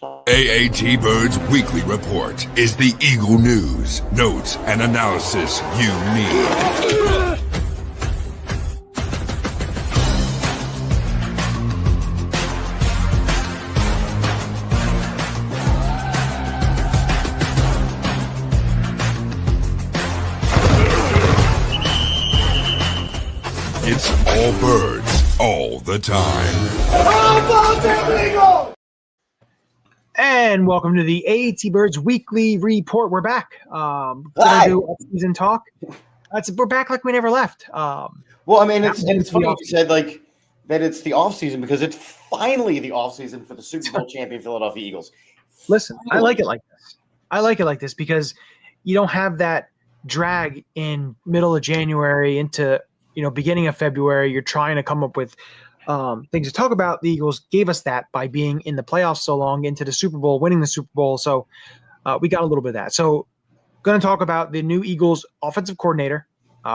AAT Birds Weekly Report is the Eagle news, notes, and analysis you need. It's all birds, all the time. And welcome to the AAT Birds Weekly Report. We're back. Gonna do off-season talk. We're back like we never left. Well, I mean, it's funny you said like that it's the off-season because it's finally the off-season for the Super Bowl champion Philadelphia Eagles. Listen, I like it like this. I like it like this because you don't have that drag in middle of January into beginning of February. You're trying to come up with things to talk about. The Eagles gave us that by being in the playoffs so long, into the Super Bowl, winning the Super Bowl. So we got a little bit of that. So going to talk about the new Eagles offensive coordinator.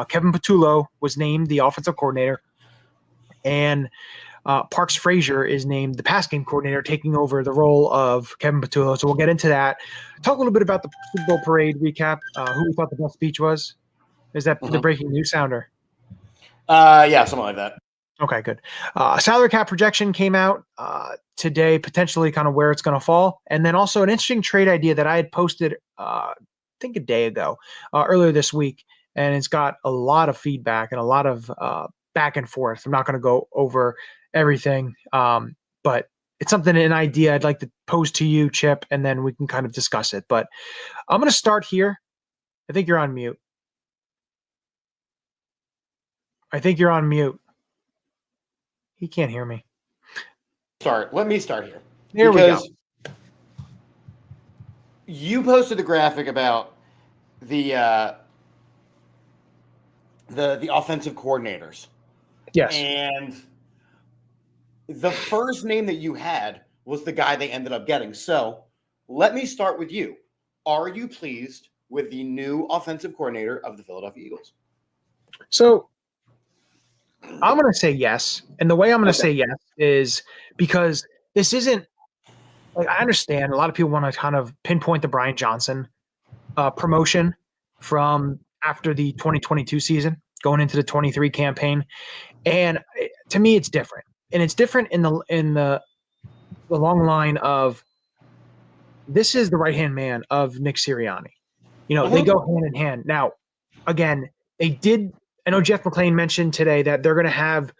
Kevin Patullo was named the offensive coordinator, and Parks Frazier is named the pass game coordinator, taking over the role of Kevin Patullo. So we'll get into that. Talk a little bit about the Super Bowl parade recap, who we thought the best speech was. Is that the breaking news sounder? Yeah, something like that. Okay, good. Salary cap projection came out today, potentially kind of where it's going to fall. And then also an interesting trade idea that I had posted, I think a day ago, earlier this week. And it's got a lot of feedback and a lot of back and forth. I'm not going to go over everything, but it's an idea I'd like to pose to you, Chip, and then we can kind of discuss it. But I'm going to start here. I think you're on mute. He can't hear me. Let me start here. Here we go. You posted a graphic about the offensive coordinators. Yes. And the first name that you had was the guy they ended up getting. So let me start with you. Are you pleased with the new offensive coordinator of the Philadelphia Eagles? So I'm going to say yes. And the way I'm going to say yes is because this isn't like, I understand a lot of people want to kind of pinpoint the Brian Johnson promotion from after the 2022 season going into the 23 campaign. And to me, it's different. And it's different in the long line of this is the right-hand man of Nick Sirianni. They go hand in hand. Now, again, I know Jeff McClain mentioned today that they're going to have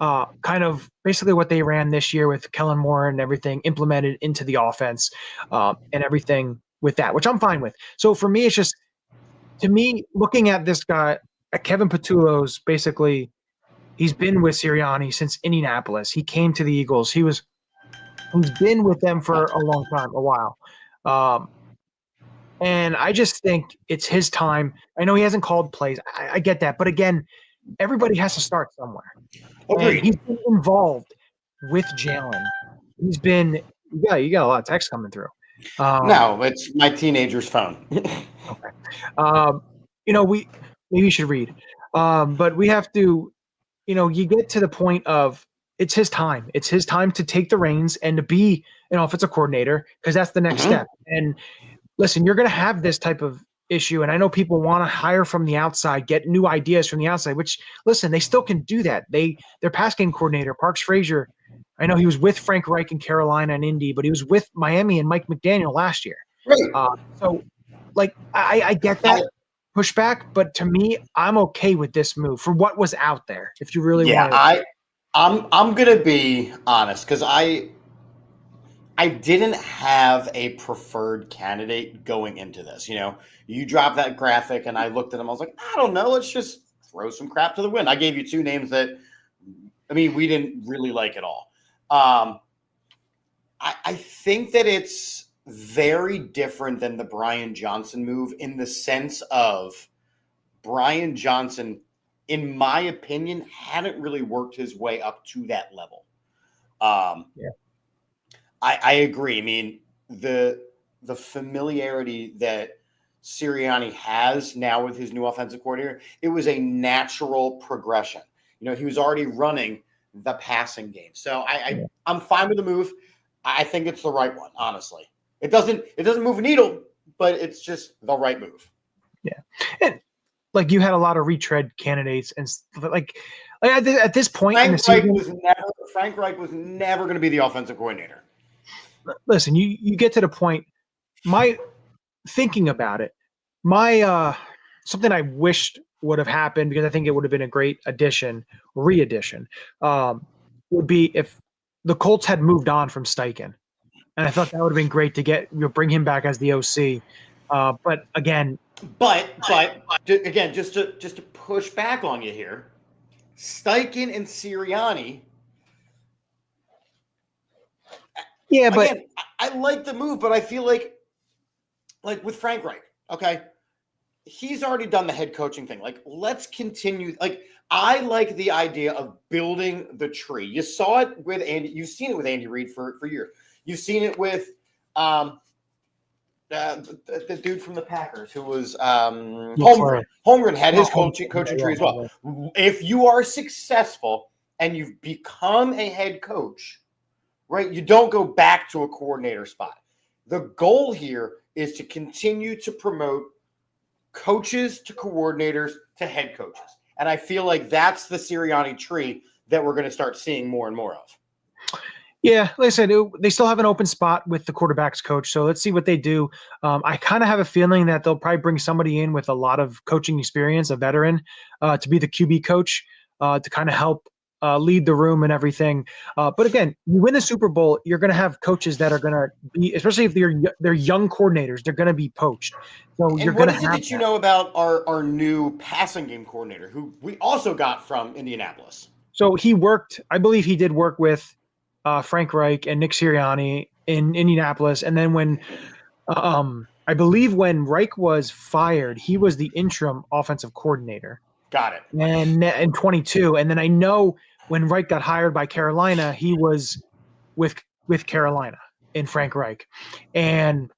kind of basically what they ran this year with Kellen Moore and everything implemented into the offense and everything with that, which I'm fine with. So for me, it's just, to me, looking at this guy, Kevin Patullo's basically, he's been with Sirianni since Indianapolis. He came to the Eagles. He's been with them for a long time, a while. And I just think it's his time. I know he hasn't called plays. I get that. But again, everybody has to start somewhere. And he's been involved with Jalen. He's been – you got a lot of text coming through. No, it's my teenager's phone. Okay. Maybe you should read. But we have to – you get to the point of it's his time. It's his time to take the reins and to be an offensive coordinator because that's the next step. And – listen, you're going to have this type of issue, and I know people want to hire from the outside, get new ideas from the outside, which, listen, they still can do that. Their pass game coordinator, Parks Frazier, I know he was with Frank Reich in Carolina and Indy, but he was with Miami and Mike McDaniel last year. Right. So, I get that pushback, but to me, I'm okay with this move for what was out there. If you really want to. I'm going to be honest because I didn't have a preferred candidate going into this. You dropped that graphic and I looked at them. I was like, I don't know. Let's just throw some crap to the wind. I gave you two names that, we didn't really like at all. I think that it's very different than the Brian Johnson move in the sense of Brian Johnson, in my opinion, hadn't really worked his way up to that level. I agree. The familiarity that Sirianni has now with his new offensive coordinator, it was a natural progression. He was already running the passing game. So I'm fine with the move. I think it's the right one, honestly. It doesn't move a needle, but it's just the right move. Yeah. And like you had a lot of retread candidates and like at this point in the season, Frank Reich was never going to be the offensive coordinator. Listen, you get to the point, my thinking about it, my something I wished would have happened, because I think it would have been a great re-addition, would be if the Colts had moved on from Steichen. And I thought that would have been great to bring him back as the OC. But again, again, just to push back on you here, Steichen and Sirianni. Yeah, but again, I like the move, but I feel like with Frank Reich, okay, he's already done the head coaching thing. Like, let's continue. Like, I like the idea of building the tree. You saw it with Andy. You've seen it with Andy Reid for years. You've seen it with the dude from the Packers who was Holmgren. Holmgren had his coaching tree as well. If you are successful and you've become a head coach, right, you don't go back to a coordinator spot. The goal here is to continue to promote coaches to coordinators to head coaches. And I feel like that's the Sirianni tree that we're going to start seeing more and more of. Yeah, like I said, they still have an open spot with the quarterbacks coach. So let's see what they do. I kind of have a feeling that they'll probably bring somebody in with a lot of coaching experience, a veteran, to be the QB coach, to kind of help lead the room and everything. But again, you win the Super Bowl, you're going to have coaches that are going to be, especially if they're young coordinators, they're going to be poached. So you're going to have. What is it that you know about our new passing game coordinator, who we also got from Indianapolis? So I believe he did work with Frank Reich and Nick Sirianni in Indianapolis. And then when I believe when Reich was fired, he was the interim offensive coordinator. Got it. And in 22. And then I know when Reich got hired by Carolina, he was with Carolina in Frank Reich. And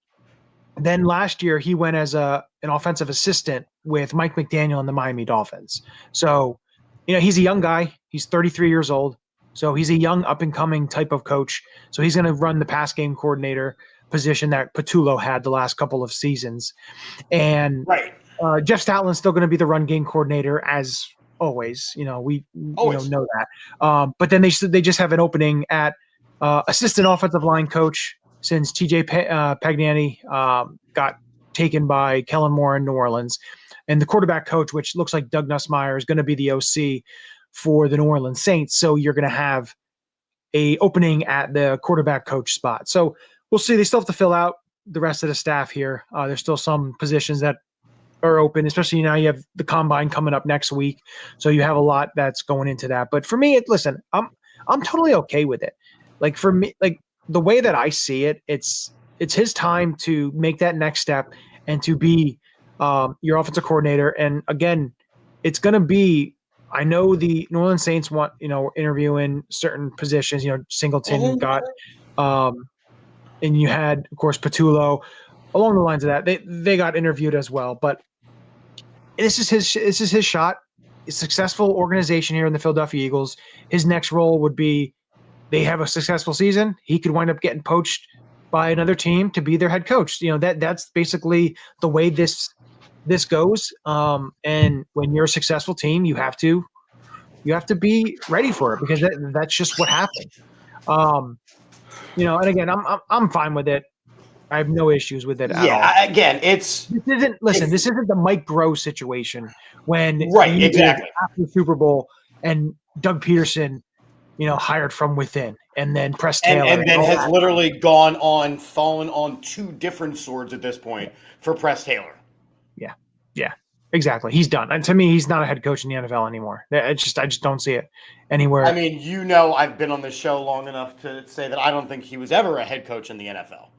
then last year he went as an offensive assistant with Mike McDaniel and the Miami Dolphins. So, he's a young guy. He's 33 years old. So he's a young up-and-coming type of coach. So he's going to run the pass game coordinator position that Patullo had the last couple of seasons. And Jeff Stoutland's still going to be the run game coordinator as always. We know that. But then they just have an opening at assistant offensive line coach since TJ Pagnani got taken by Kellen Moore in New Orleans. And the quarterback coach, which looks like Doug Nussmeier, is going to be the OC for the New Orleans Saints. So you're going to have a opening at the quarterback coach spot. So we'll see. They still have to fill out the rest of the staff here. There's still some positions that are open, especially now you have the combine coming up next week. So you have a lot that's going into that. But for me, listen, I'm totally okay with it. Like for me, like the way that I see it, it's his time to make that next step and to be your offensive coordinator. And again, it's going to be, I know the New Orleans Saints want, interviewing certain positions, Singleton got, and you had, of course, Patullo along the lines of that. They got interviewed as well, but this is his shot. A successful organization here in the Philadelphia Eagles. His next role would be, they have a successful season. He could wind up getting poached by another team to be their head coach. That's basically the way this goes. And when you're a successful team, you have to be ready for it, because that's just what happened. And again, I'm fine with it. I have no issues with it at all. Again, this isn't the Mike Groh situation when exactly after the Super Bowl and Doug Peterson, hired from within, and then Press Taylor, and then has literally fallen on two different swords at this point for Press Taylor. Yeah, exactly. He's done. And to me, he's not a head coach in the NFL anymore. I just don't see it anywhere. I mean, I've been on this show long enough to say that I don't think he was ever a head coach in the NFL.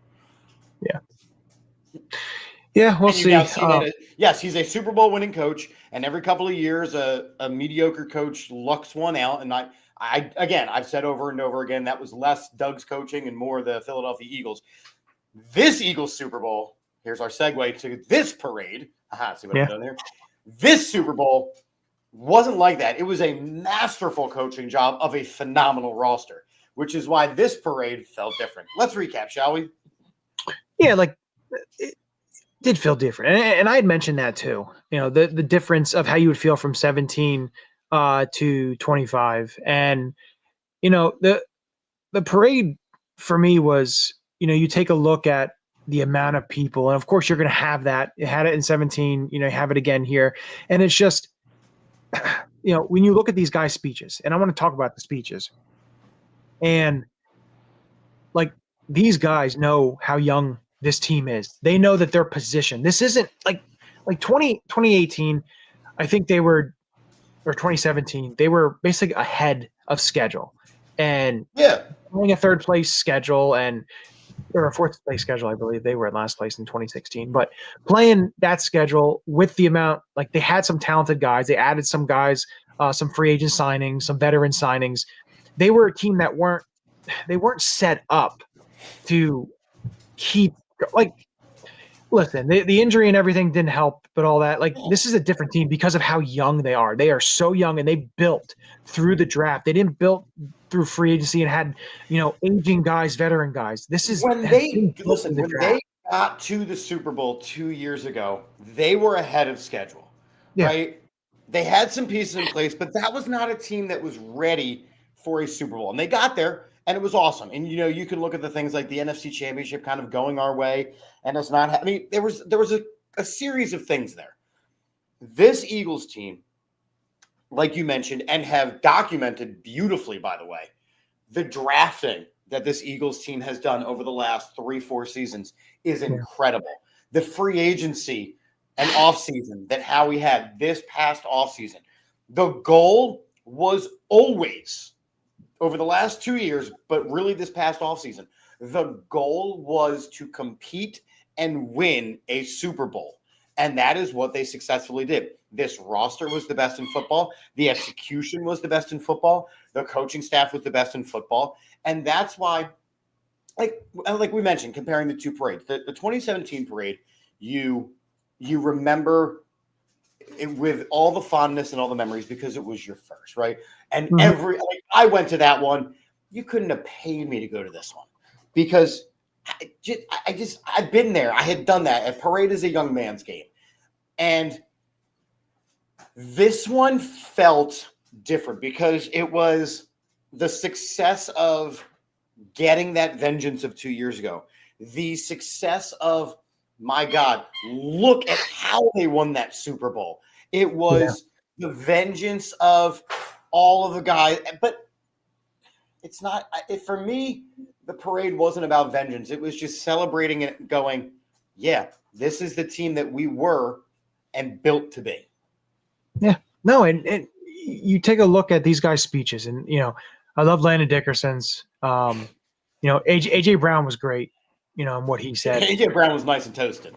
Yeah, we'll see. Yes, he's a Super Bowl winning coach, and every couple of years, a mediocre coach lucks one out. And I've said over and over again, that was less Doug's coaching and more the Philadelphia Eagles. This Eagles Super Bowl, here's our segue to this parade. See what I've done there? This Super Bowl wasn't like that. It was a masterful coaching job of a phenomenal roster. which is why this parade felt different. Let's recap, shall we? Yeah, like it did feel different, and I had mentioned that too. The difference of how you would feel from 17 to 25, and the parade for me was, you take a look at the amount of people, and of course you're going to have that. You had it in 17, you have it again here, and it's just, when you look at these guys' speeches, and I want to talk about the speeches, and like these guys know how young this team is. They know that their position. This isn't like 2018. I think they were, or 2017. They were basically ahead of schedule, and playing a third place schedule or a fourth place schedule. I believe they were in last place in 2016. But playing that schedule with the amount, like they had some talented guys. They added some guys, some free agent signings, some veteran signings. They were a team that weren't set up to keep, like, listen, the injury and everything didn't help, but all that, like, this is a different team because of how young they are. They are so young, and they built through the draft. They didn't build through free agency and had, aging guys, veteran guys. This is when they got to the Super Bowl 2 years ago, they were ahead of schedule, right? They had some pieces in place, but that was not a team that was ready for a Super Bowl. And they got there, and it was awesome. And, you can look at the things like the NFC Championship kind of going our way, and it's not – there was a series of things there. This Eagles team, like you mentioned, and have documented beautifully, by the way, the drafting that this Eagles team has done over the last 3-4 seasons is incredible. The free agency and offseason that Howie had this past offseason, the goal was always – over the last 2 years, but really this past offseason, the goal was to compete and win a Super Bowl. And that is what they successfully did. This roster was the best in football. The execution was the best in football. The coaching staff was the best in football. And that's why, like we mentioned, comparing the two parades, the 2017 parade, you remember it with all the fondness and all the memories because it was your first, right? And I went to that one. You couldn't have paid me to go to this one because I've been there. I had done that. A parade is a young man's game. And this one felt different because it was the success of getting that vengeance of 2 years ago. The success of, my God, look at how they won that Super Bowl. It was the vengeance of all of the guys. But it's not – for me, the parade wasn't about vengeance. It was just celebrating it, going, yeah, this is the team that we were and built to be. Yeah. No, and you take a look at these guys' speeches, and, I love Landon Dickerson's. AJ Brown was great, in what he said. AJ Brown was nice and toasted.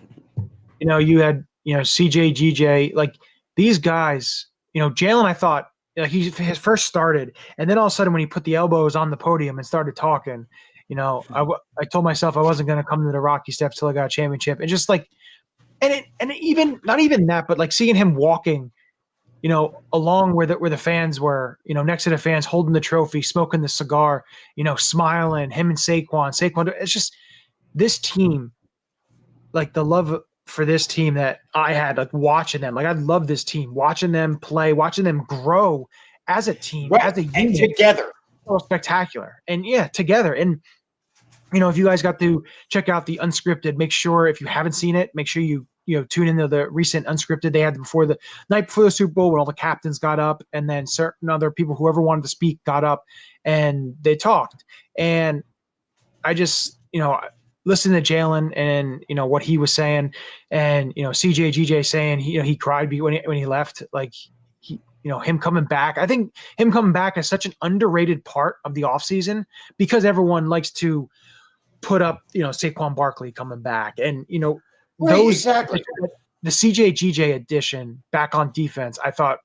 You had, CJ, GJ, like these guys, Jalen, I thought, he has first started, and then all of a sudden when he put the elbows on the podium and started talking, I told myself I wasn't going to come to the Rocky Steps till I got a championship. And just like, and even not even that, but like seeing him walking, along where the fans were, next to the fans, holding the trophy, smoking the cigar, smiling, him and Saquon. It's just this team, like the love for this team that I had, like watching them, like I love this team, watching them play, watching them grow as a team, as a unit, and together. So spectacular. And together. And, if you guys got to check out the Unscripted, make sure if you haven't seen it, make sure you tune into the recent Unscripted they had the night before the Super Bowl when all the captains got up, and then certain other people, whoever wanted to speak, got up and they talked. And I just, listen to Jalen and, what he was saying, and, CJ, GJ saying, he cried when he left, like him coming back. I think him coming back is such an underrated part of the offseason because everyone likes to put up, Saquon Barkley coming back, and, those exactly. The CJ GJ addition back on defense, I thought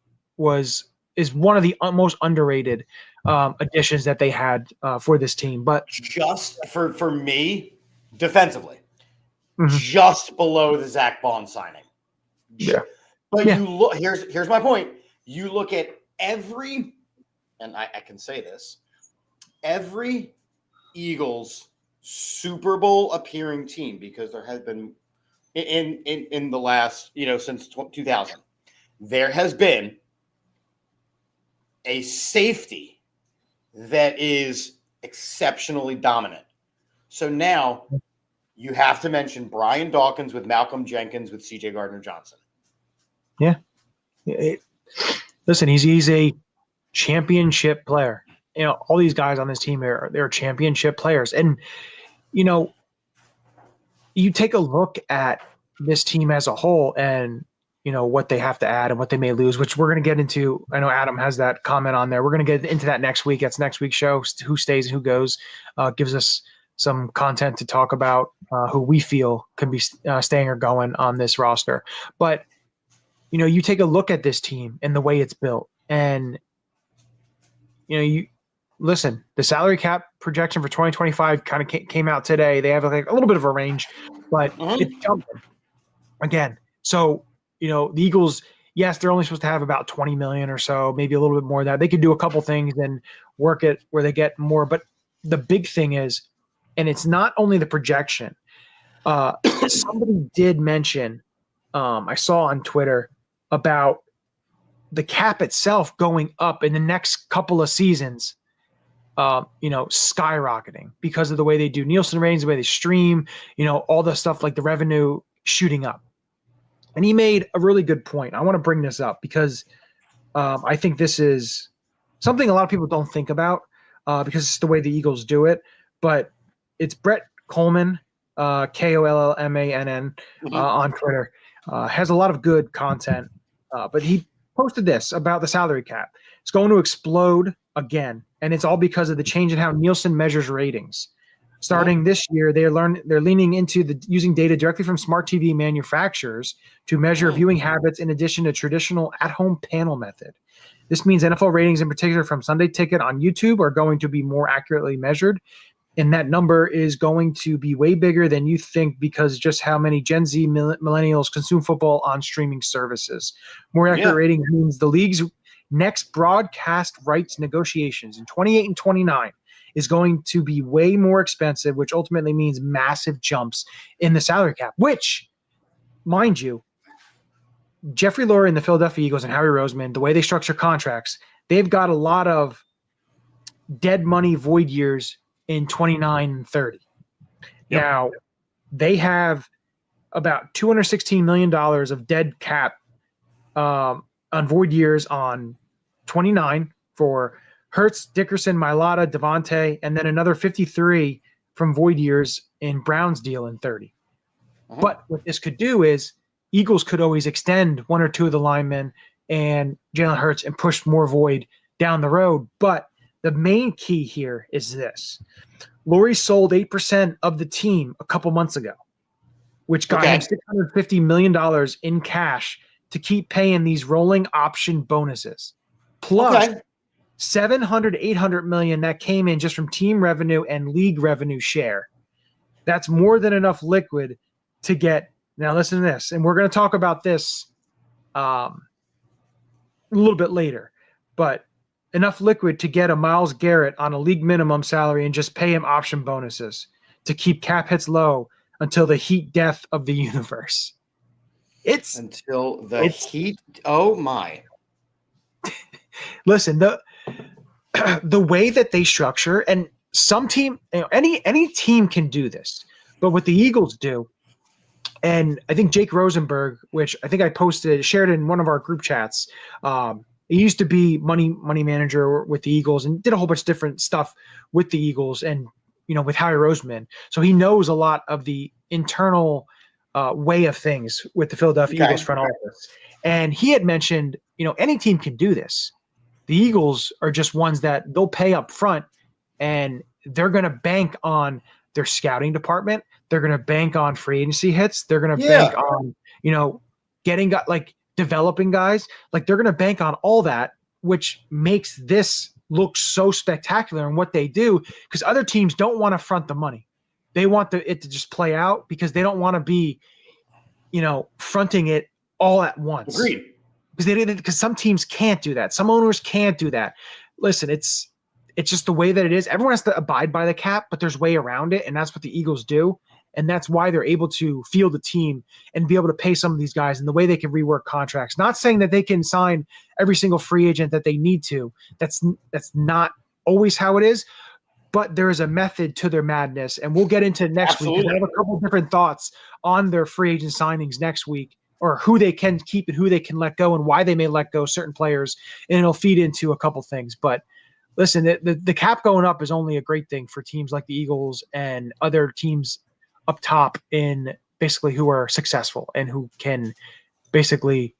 is one of the most underrated additions that they had for this team. But just for me, defensively, just below the Zach Bond signing. But you look, here's my point. You look at every, and I can say this, every Eagles Super Bowl appearing team, because there has been in the last, since 2000, there has been a safety that is exceptionally dominant. So now you have to mention Brian Dawkins with Malcolm Jenkins with C.J. Gardner-Johnson. Yeah. Listen, he's a championship player. All these guys on this team they're championship players. And, you take a look at this team as a whole and, what they have to add and what they may lose, which we're going to get into. I know Adam has that comment on there. We're going to get into that next week. That's next week's show, who stays and who goes. Gives us some content to talk about who we feel can be staying or going on this roster. But, you take a look at this team and the way it's built, and, you listen, the salary cap projection for 2025 kind of came out today. They have like a little bit of a range, but it's jumping again. So, the Eagles, yes, they're only supposed to have about 20 million or so, maybe a little bit more of that. They could do a couple things and work it where they get more. But the big thing is, and it's not only the projection. Somebody did mention, I saw on Twitter about the cap itself going up in the next couple of seasons, skyrocketing because of the way they do Nielsen ratings, the way they stream, all the stuff like the revenue shooting up. And he made a really good point. I want to bring this up because I think this is something a lot of people don't think about because it's the way the Eagles do it. But it's Brett Coleman, Kollmann, on Twitter. Has a lot of good content. But he posted this about the salary cap. It's going to explode again, and it's all because of the change in how Nielsen measures ratings. Starting this year, they're leaning into using data directly from smart TV manufacturers to measure viewing habits in addition to traditional at-home panel method. This means NFL ratings, in particular from Sunday Ticket on YouTube, are going to be more accurately measured, and that number is going to be way bigger than you think because just how many Gen Z millennials consume football on streaming services. More accurate ratings means the league's next broadcast rights negotiations in 28 and 29 is going to be way more expensive, which ultimately means massive jumps in the salary cap, which, mind you, Jeffrey Lurie and the Philadelphia Eagles and Howie Roseman, the way they structure contracts, they've got a lot of dead money void years in 29 and 30. Yep. Now, they have about $216 million of dead cap on void years on 29 for Hurts, Dickerson, Mailata, Devontae, and then another 53 from void years in Brown's deal in 30. But what this could do is Eagles could always extend one or two of the linemen and Jalen Hurts and push more void down the road. But the main key here is this. Lurie sold 8% of the team a couple months ago, which got him $650 million in cash to keep paying these rolling option bonuses. Plus $700, $800 million that came in just from team revenue and league revenue share. That's more than enough liquid to get. Now listen to this, and we're going to talk about this a little bit later, but enough liquid to get a Myles Garrett on a league minimum salary and just pay him option bonuses to keep cap hits low until the heat death of the universe. Heat. Oh my. Listen, the way that they structure, and some team, any team can do this, but what the Eagles do, and I think Jake Rosenberg, which I think I shared in one of our group chats, he used to be money manager with the Eagles and did a whole bunch of different stuff with the Eagles and, with Howie Roseman. So he knows a lot of the internal way of things with the Philadelphia Eagles front office. And he had mentioned, any team can do this. The Eagles are just ones that they'll pay up front and they're going to bank on their scouting department. They're going to bank on free agency hits. They're going to bank on, getting developing guys. Like they're going to bank on all that, which makes this look so spectacular in what they do because other teams don't want to front the money. They want it to just play out because they don't want to be, fronting it all at once. Agreed. Because some teams can't do that. Some owners can't do that. Listen, it's it's just the way that it is. Everyone has to abide by the cap, but there's way around it, and that's what the Eagles do. And that's why they're able to field the team and be able to pay some of these guys and the way they can rework contracts. Not saying that they can sign every single free agent that they need to. That's not always how it is, but there is a method to their madness. And we'll get into next week. I have a couple different thoughts on their free agent signings next week, or who they can keep and who they can let go and why they may let go certain players. And it'll feed into a couple things. But listen, the cap going up is only a great thing for teams like the Eagles and other teams up top in basically who are successful and who can basically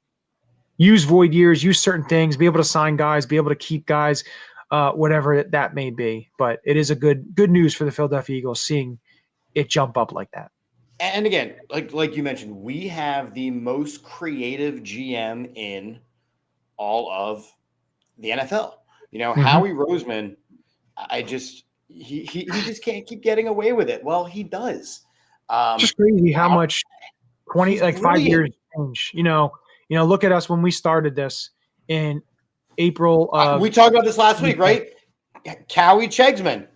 use void years, use certain things, be able to sign guys, be able to keep guys, whatever that may be. But it is a good news for the Philadelphia Eagles seeing it jump up like that. And again, like you mentioned, we have the most creative GM in all of the NFL. Howie Roseman, he just can't keep getting away with it. Well, he does. Just crazy how much 5 years change. Look at us when we started this in April. We talked about this last week, right? Keagy Chegsman.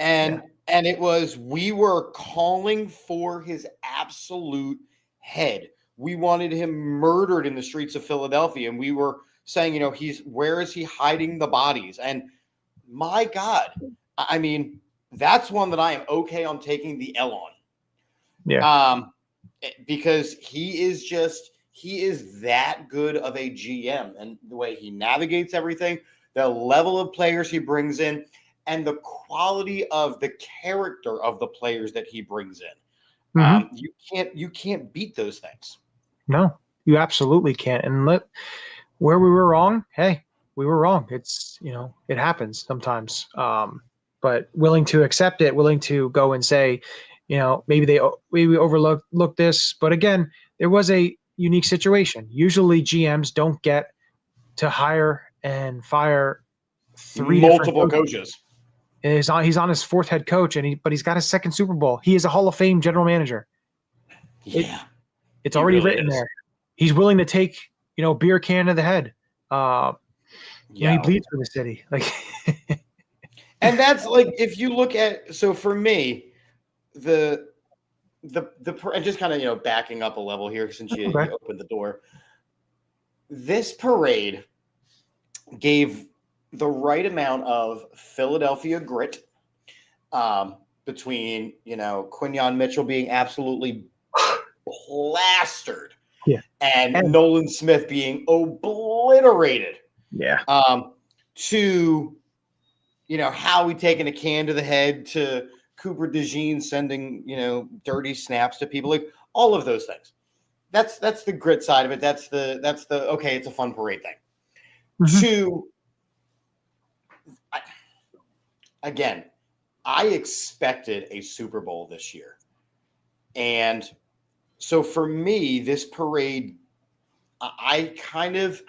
And it was, we were calling for his absolute head. We wanted him murdered in the streets of Philadelphia. And we were saying, where is he hiding the bodies? And my God, I mean, that's one that I am okay on taking the L on. Yeah. Because he is that good of a GM, and the way he navigates everything, the level of players he brings in, and the quality of the character of the players that he brings in. You can't beat those things. No, you absolutely can't. And where we were wrong, hey, we were wrong. It's, it happens sometimes. But willing to accept it, willing to go and say, maybe we overlooked this. But again, there was a unique situation. Usually GMs don't get to hire and fire multiple coaches. He's on his fourth head coach, but he's got his second Super Bowl. He is a Hall of Fame general manager. Yeah, it's already really written there. He's willing to take beer can to the head. He bleeds for the city. And that's like, if you look at, so for me, the and just kind of backing up a level here since you opened the door. This parade gave the right amount of Philadelphia grit, between Quinyon Mitchell being absolutely plastered, and Nolan Smith being obliterated, to Howie taking a can to the head, to Cooper DeJean sending, dirty snaps to people, like all of those things. That's the grit side of it. That's the okay, it's a fun parade thing. Again, I expected a Super Bowl this year. And so for me, this parade, I kind of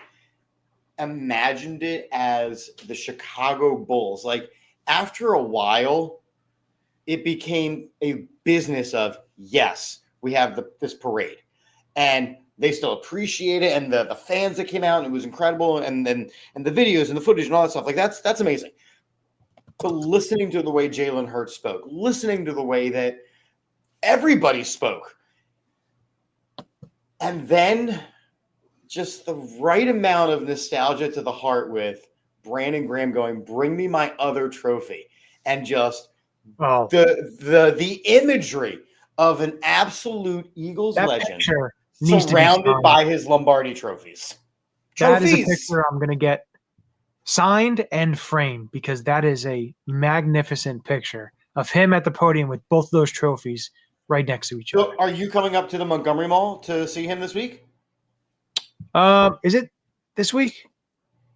imagined it as the Chicago Bulls. Like, after a while, it became a business of, yes, we have this parade, and they still appreciate it. And the fans that came out, and it was incredible. And the videos and the footage and all that stuff, like that's amazing. But listening to the way Jalen Hurts spoke, listening to the way that everybody spoke, and then just the right amount of nostalgia to the heart with Brandon Graham going, "Bring me my other trophy," and just the imagery of an absolute Eagles legend surrounded by his Lombardi trophies. That is a picture I'm going to get signed and framed, because that is a magnificent picture of him at the podium with both those trophies right next to each other. So are you coming up to the Montgomery Mall to see him this week? Is it this week?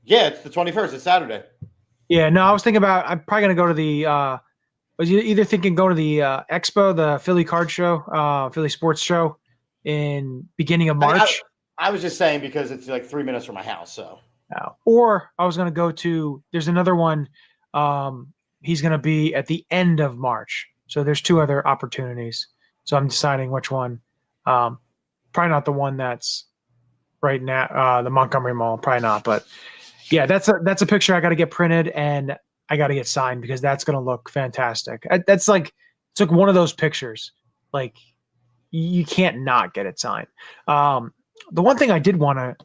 Yeah, it's the 21st. It's Saturday. Yeah, no, I was thinking about, I'm probably going to go to the was either thinking go to the Expo, the Philly card show, Philly sports show in beginning of March. I was just saying because it's like 3 minutes from my house. So, or I was going to go to, there's another one. He's going to be at the end of March. So there's two other opportunities. So I'm deciding which one. Probably not the one that's right now, the Montgomery Mall, probably not. But yeah, that's a picture I got to get printed, and I got to get signed because that's going to look fantastic. That's like, it's like one of those pictures. Like, you can't not get it signed. The one thing I did want to,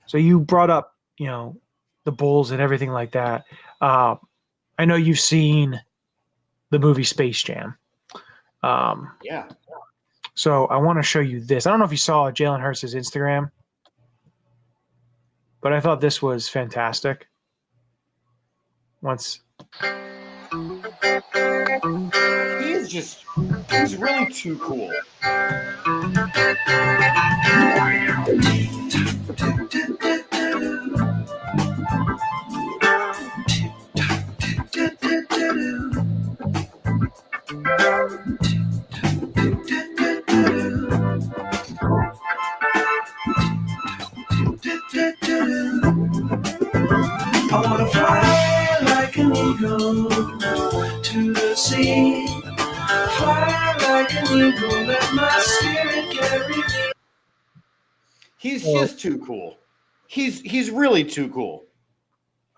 so you brought up, the Bulls and everything like that. I know you've seen the movie Space Jam. Yeah. So I want to show you this. I don't know if you saw Jalen Hurts' Instagram, but I thought this was fantastic. He's really too cool. I wanna fly like an eagle to the sea. Fly like an eagle, let my spirit carry me. He's just too cool. He's really too cool.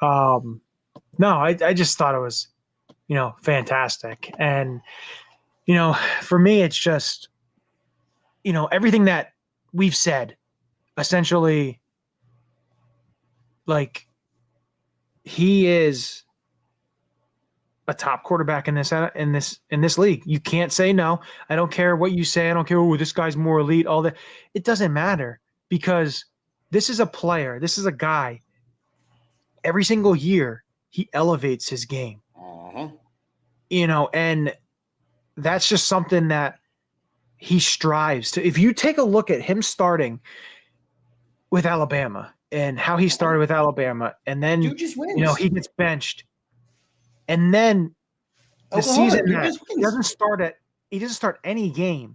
No, I just thought it was, fantastic. And, for me, it's just, everything that we've said, essentially, like, he is a top quarterback in this league. You can't say no. I don't care what you say. I don't care, oh, this guy's more elite, all that. It doesn't matter because this is a player. This is a guy. Every single year, he elevates his game. Uh-huh. And that's just something that he strives to. If you take a look at him starting with Alabama and how he started with Alabama, and then Dude just wins. He gets benched, and then the season that he doesn't start any game.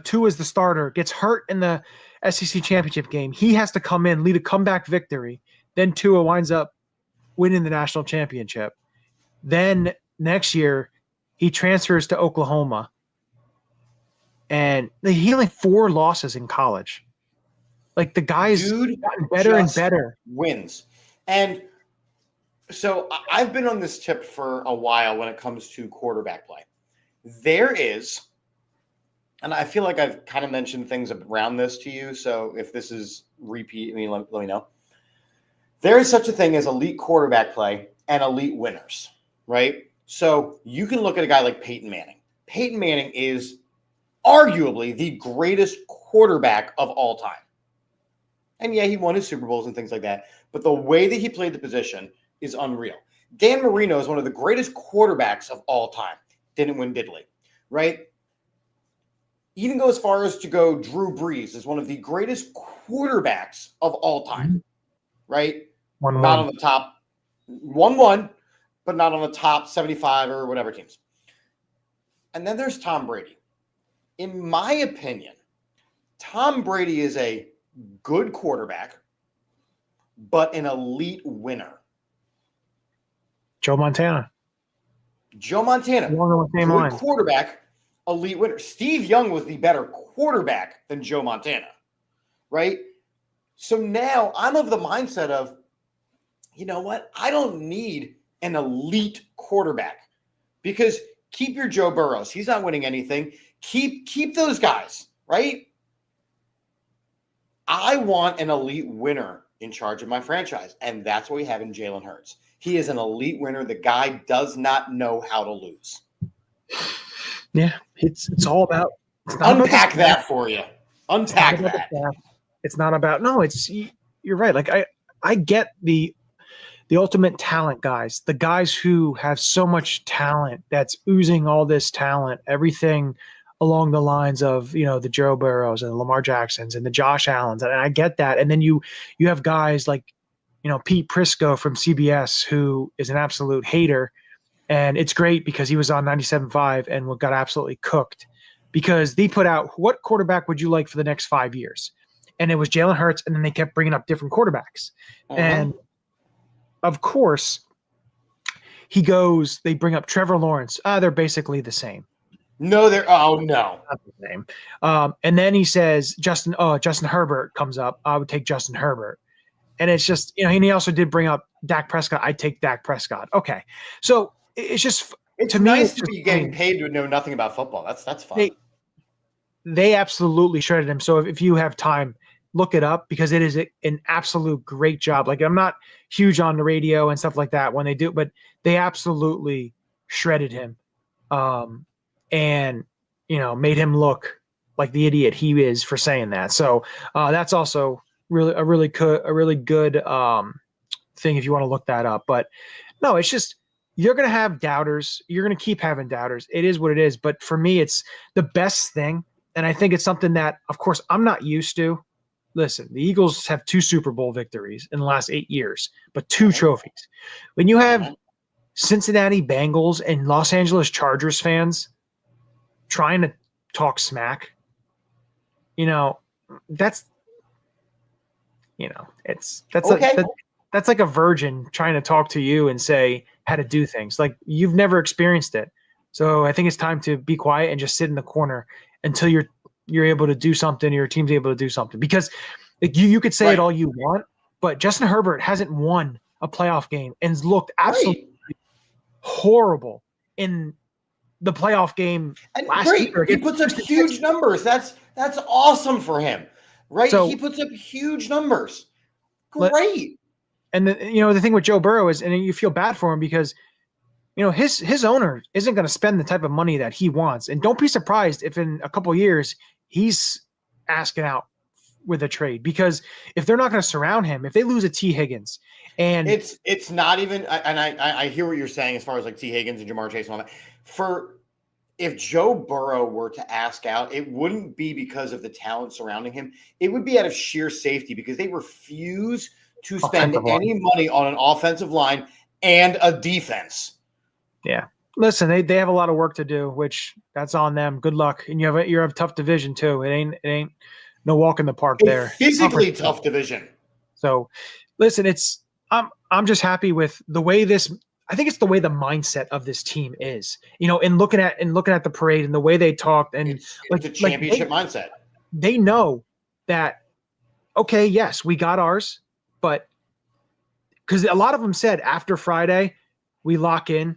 Tua is the starter, gets hurt in the SEC championship game. He has to come in, lead a comeback victory. Then Tua winds up winning the national championship. Then next year, he transfers to Oklahoma. And he only 4 losses in college. Like, the guy's gotten better and better. Wins. And so I've been on this tip for a while when it comes to quarterback play. There is, and I feel like I've kind of mentioned things around this to you, so if this is repeat, let me know. There is such a thing as elite quarterback play and elite winners, right? So you can look at a guy like Peyton Manning. Peyton Manning is arguably the greatest quarterback of all time. And yeah, he won his Super Bowls and things like that. But the way that he played the position is unreal. Dan Marino is one of the greatest quarterbacks of all time. Didn't win diddly, right? Even go as far as to go Drew Brees is one of the greatest quarterbacks of all time, right? 1-1. Not on the top 1-1, but not on the top 75 or whatever teams. And then there's Tom Brady. In my opinion, Tom Brady is a good quarterback, but an elite winner. Joe Montana. Good quarterback, elite winner. Steve Young was the better quarterback than Joe Montana, right? So now I'm of the mindset of, you know what? I don't need an elite quarterback because keep your Joe Burrows. He's not winning anything. Keep those guys, right? I want an elite winner in charge of my franchise, and that's what we have in Jalen Hurts. He is an elite winner. The guy does not know how to lose. Yeah, it's all about. Unpack that for you. Unpack that. It's not about. No, you're right. Like I get the ultimate talent guys, the guys who have so much talent that's oozing all this talent, everything along the lines of, the Joe Burrows and the Lamar Jacksons and the Josh Allens. And I get that. And then you have guys like, Pete Prisco from CBS, who is an absolute hater. And it's great because he was on 97.5 and got absolutely cooked because they put out, what quarterback would you like for the next 5 years? And it was Jalen Hurts. And then they kept bringing up different quarterbacks. Uh-huh. And of course, they bring up Trevor Lawrence. They're basically the same. No, no. Not the same. And then he says, Justin Herbert comes up. I would take Justin Herbert. And it's just, and he also did bring up Dak Prescott. I'd take Dak Prescott. Okay. So it's just, It's to me, nice it's to just be getting funny. paid to know nothing about football. That's fun. They absolutely shredded him. So if you have time, look it up because it is an absolute great job. Like, I'm not huge on the radio and stuff like that when they do, but they absolutely shredded him, and made him look like the idiot he is for saying that. So that's also a really good thing if you want to look that up. But no, it's just, you're going to have doubters. You're going to keep having doubters. It is what it is. But for me, it's the best thing. And I think it's something that, of course, I'm not used to. Listen, the Eagles have 2 Super Bowl victories in the last 8 years, but 2 trophies. When you have Cincinnati Bengals and Los Angeles Chargers fans trying to talk smack, that's Okay. that's like a virgin trying to talk to you and say how to do things. Like, you've never experienced it. So I think it's time to be quiet and just sit in the corner until you're able to do something, or your team's able to do something. Because you could say it all you want, but Justin Herbert hasn't won a playoff game and looked absolutely horrible in the playoff game last year. He puts up huge numbers. That's awesome for him, right? So, he puts up huge numbers. Great. And the thing with Joe Burrow is, and you feel bad for him because his owner isn't going to spend the type of money that he wants. And don't be surprised if in a couple of years he's asking out with a trade, because if they're not going to surround him, if they lose a T. Higgins, and it's not even, and I hear what you're saying as far as like T. Higgins and Jamar Chase and all that. If Joe Burrow were to ask out, it wouldn't be because of the talent surrounding him. It would be out of sheer safety, because they refuse to spend any money on an offensive line and a defense. Yeah. Listen, they have a lot of work to do, which that's on them. Good luck. And you have a tough division too. It ain't no walk in the park there. Physically tough division. So listen, I'm just happy with the way I think it's the way the mindset of this team is, and looking at the parade and the way they talked, and it's a championship mindset. They know that, okay, yes, we got ours, but because a lot of them said after Friday, we lock in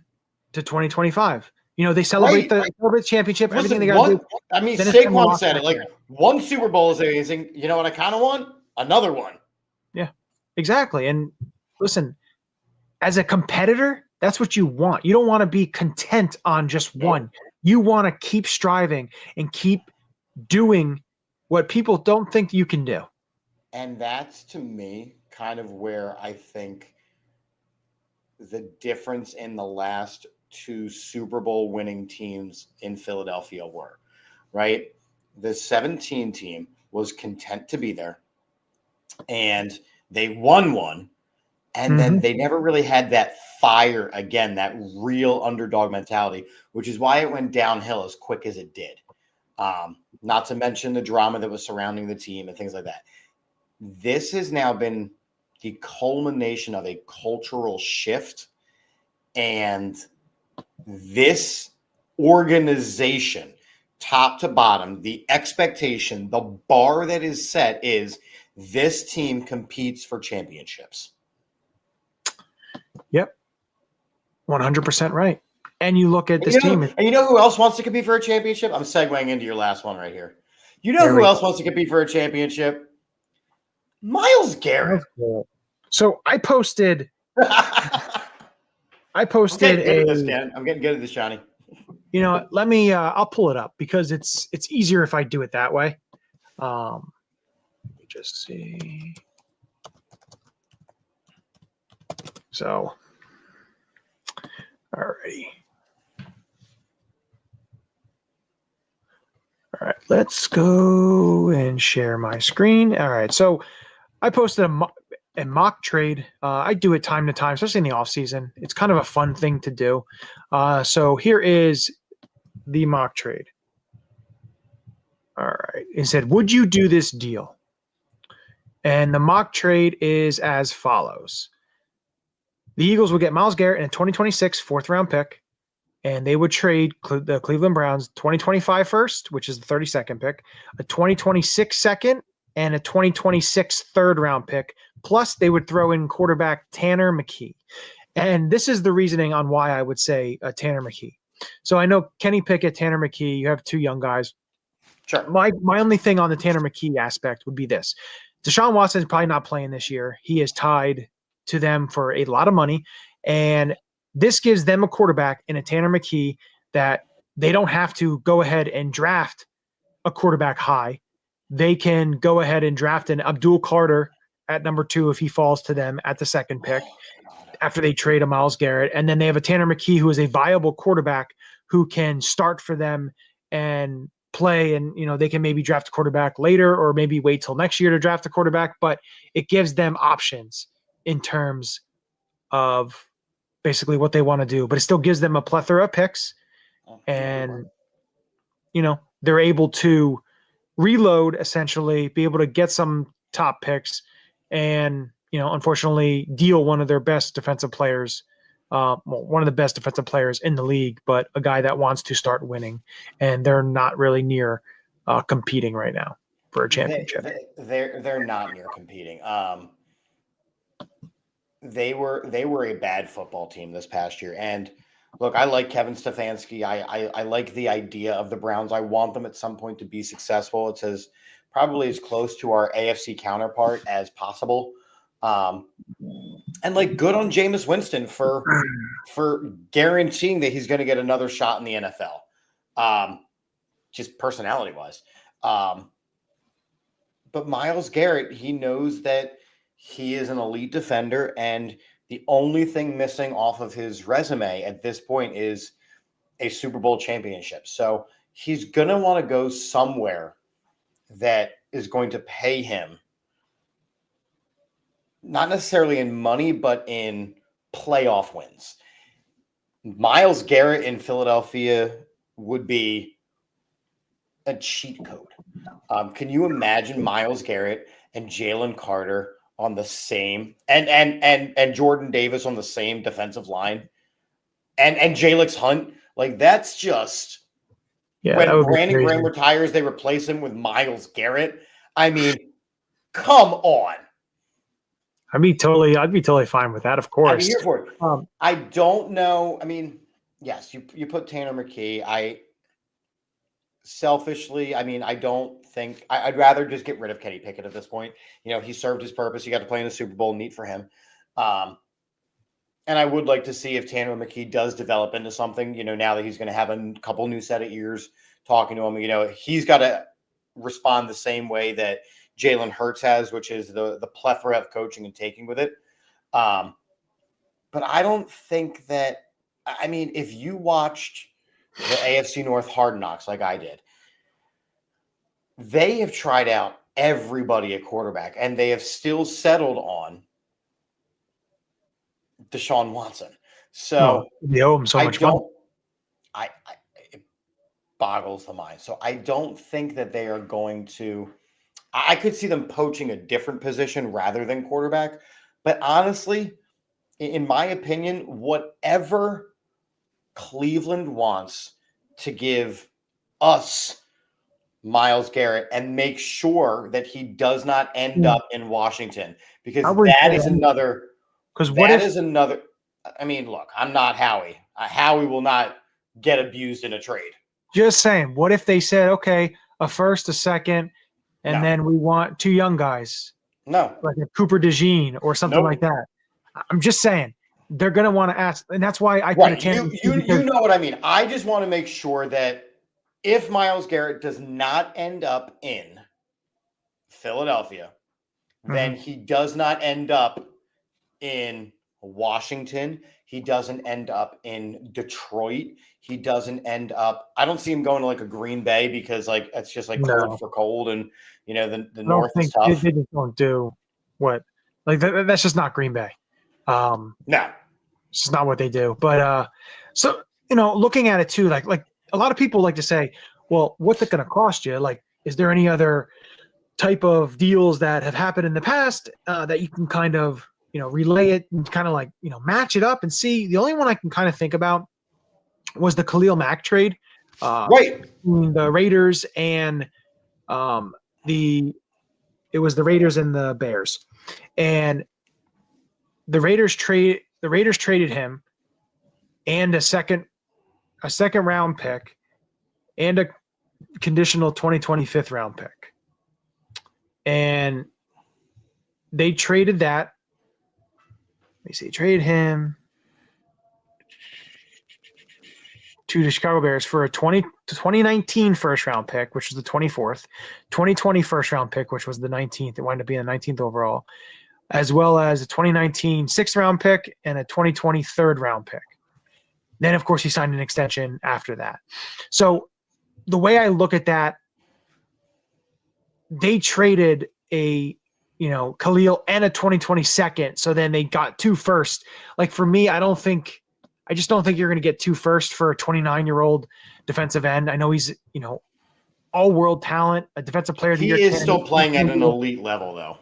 to 2025. They celebrate the championship. Listen, everything they got to do. I mean, Saquon said it. Like, one Super Bowl is amazing. You know what I kind of want? Another one. Yeah, exactly. And listen, as a competitor, that's what you want. You don't want to be content on just one. You want to keep striving and keep doing what people don't think you can do. And that's, to me, kind of where I think the difference in the last 2 Super Bowl winning teams in Philadelphia were, right? The 17 team was content to be there, and they won one, and then they never really had that fire again, that real underdog mentality, which is why it went downhill as quick as it did. Not to mention the drama that was surrounding the team and things like that. This has now been the culmination of a cultural shift, and this organization, top to bottom, the expectation, the bar that is set is this team competes for championships. Yep. 100% right. And you look at this team. And you know who else wants to compete for a championship? I'm segueing into your last one right here. You know who else wants to compete for a championship? Myles Garrett. So I posted. I'm getting good at this, Johnny. Let me. I'll pull it up because it's easier if I do it that way. Let me just see. So, alrighty. All right, let's go and share my screen. All right, so I posted a mock trade. I do it time to time, especially in the off season. It's kind of a fun thing to do. So here is the mock trade. All right, it said, "Would you do this deal?" And the mock trade is as follows. The Eagles would get Myles Garrett in a 2026 4th-round pick, and they would trade the Cleveland Browns 2025 first, which is the 32nd pick, a 2026 second, and a 2026 3rd-round pick Plus, they would throw in quarterback Tanner McKee. And this is the reasoning on why I would say Tanner McKee. So I know Kenny Pickett, Tanner McKee, you have two young guys. Sure. My only thing on the Tanner McKee aspect would be this. Deshaun Watson is probably not playing this year. He is tied to them for a lot of money. And this gives them a quarterback in a Tanner McKee that they don't have to go ahead and draft a quarterback high. They can go ahead and draft an Abdul Carter at number 2 if he falls to them at the second pick after they trade a Myles Garrett. And then they have a Tanner McKee who is a viable quarterback who can start for them and play. And, they can maybe draft a quarterback later or maybe wait till next year to draft a quarterback. But it gives them options in terms of basically what they want to do. But it still gives them a plethora of picks. And, they're able to reload, essentially, be able to get some top picks and, unfortunately deal one of their best defensive players, one of the best defensive players in the league, but a guy that wants to start winning. And they're not really near competing right now for a championship. They're not near competing. They were a bad football team this past year. And look, I like Kevin Stefanski. I like the idea of the Browns. I want them at some point to be successful. It's probably as close to our AFC counterpart as possible. And good on Jameis Winston for guaranteeing that he's going to get another shot in the NFL, just personality wise. But Myles Garrett, he knows that he is an elite defender, and the only thing missing off of his resume at this point is a Super Bowl championship. So he's going to want to go somewhere that is going to pay him, not necessarily in money, but in playoff wins. Myles Garrett in Philadelphia would be a cheat code. Can you imagine Myles Garrett and Jalen Carter on the same and Jordan Davis on the same defensive line and Jalix Hunt? That's just when Brandon Graham retires, they replace him with Myles Garrett. I mean, come on. I'd be totally fine with that, of course. I'd be here for it. I don't know. I mean, yes, you put Tanner McKee. Selfishly, I don't think I'd rather just get rid of Kenny Pickett at this point. He served his purpose. He got to play in the Super Bowl. Neat for him. And I would like to see if Tanner McKee does develop into something, now that he's going to have a couple new set of ears talking to him. He's got to respond the same way that Jalen Hurts has, which is the plethora of coaching and taking with it. But I don't think that, if you watched the AFC North Hard Knocks like I did, they have tried out everybody at quarterback, and they have still settled on Deshaun Watson. So they owe him so much money. It boggles the mind. So I don't think that they are going to. I could see them poaching a different position rather than quarterback. But honestly, in my opinion, whatever Cleveland wants to give us Myles Garrett and make sure that he does not end up in Washington, because that is another. Because another. Look, I'm not Howie. Howie will not get abused in a trade. Just saying, what if they said, okay, a first, a second, and then we want 2 young guys? No. Like a Cooper DeJean or something like that. I'm just saying, they're going to want to ask, and that's why I put you know what I mean. I just want to make sure that if Myles Garrett does not end up in Philadelphia, then he does not end up in Washington. He doesn't end up in Detroit. He doesn't end up. I don't see him going to a Green Bay, because it's just cold for cold, and the North is tough. They just don't do what that's just not Green Bay. No, it's just not what they do. But so looking at it too, like a lot of people like to say, well, what's it going to cost you? Is there any other type of deals that have happened in the past that you can kind of relay it and kind of match it up and see? The only one I can kind of think about was the Khalil Mack trade, right? The Raiders and the it was the Raiders and the Bears, and the Raiders traded him and a second round pick and a conditional 2020 fifth round pick, and they traded that. Let me see, traded him to the Chicago Bears for a 2019 first round pick, which was the 24th, 2020 first round pick, which was the 19th. It wound up being the 19th overall, as well as a 2019 sixth round pick and a 2020 third round pick. Then, of course, he signed an extension after that. So the way I look at that, they traded Khalil and a 2020 second. So then they got 2 firsts. Like for me, I just don't think you're going to get 2 firsts for a 29-year-old defensive end. I know he's, all world talent, a defensive player of the year. He is still playing at an elite level though.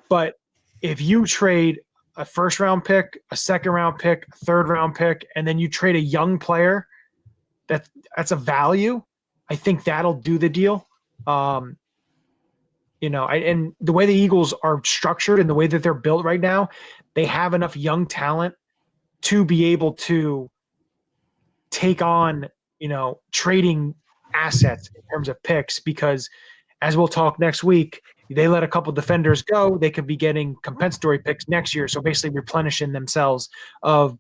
But if you trade a first round pick, a second round pick, a third round pick, and then you trade a young player that's a value, I think that'll do the deal. And the way the Eagles are structured and the way that they're built right now, they have enough young talent to be able to take on, trading assets in terms of picks, because as we'll talk next week, they let a couple defenders go. They could be getting compensatory picks next year. So basically replenishing themselves of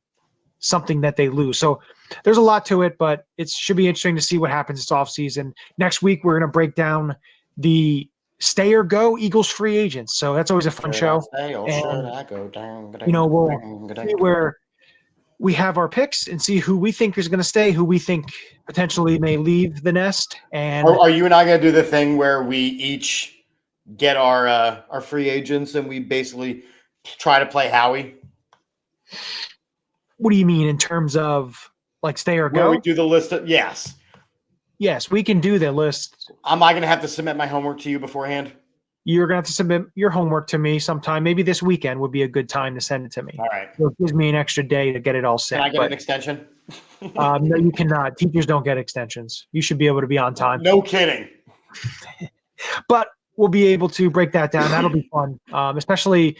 something that they lose. So there's a lot to it, but it should be interesting to see what happens this offseason. Next week, we're going to break down the stay or go Eagles free agents. So that's always a fun show. We'll see where we have our picks and see who we think is going to stay, who we think potentially may leave the nest. And are you and I going to do the thing where we each get our free agents and we basically try to play Howie? What do you mean in terms of like stay or go? Where we do the list of, yes, we can do the list. Am I going to have to submit my homework to you beforehand? You're going to have to submit your homework to me sometime. Maybe this weekend would be a good time to send it to me. All right. So it gives me an extra day to get it all set. Can I get an extension? No, you cannot. Teachers don't get extensions. You should be able to be on time. No kidding. But we'll be able to break that down. That'll be fun, especially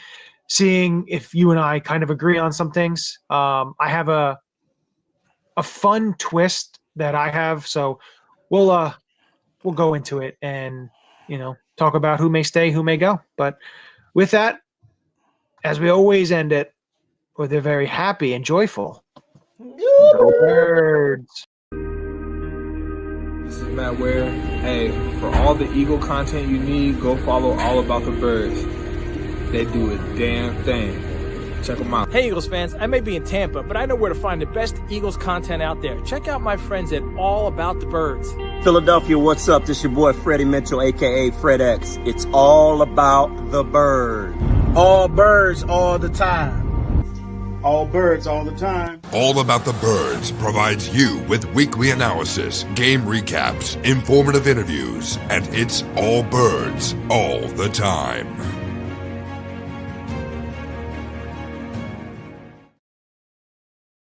seeing if you and I kind of agree on some things. I have a fun twist that I have, so we'll go into it and talk about who may stay, who may go. But with that, as we always end it, with a very happy and joyful Go Birds. This is Matt Ware. Hey, for all the Eagle content you need, go follow All About the Birds. They do a damn thing. Check them out. Hey, Eagles fans, I may be in Tampa, but I know where to find the best Eagles content out there. Check out my friends at All About the Birds. Philadelphia, what's up? This your boy Freddie Mitchell, a.k.a. Fred X. It's all about the bird. All birds all the time. All birds all the time. All About the Birds provides you with weekly analysis, game recaps, informative interviews, and it's all birds all the time.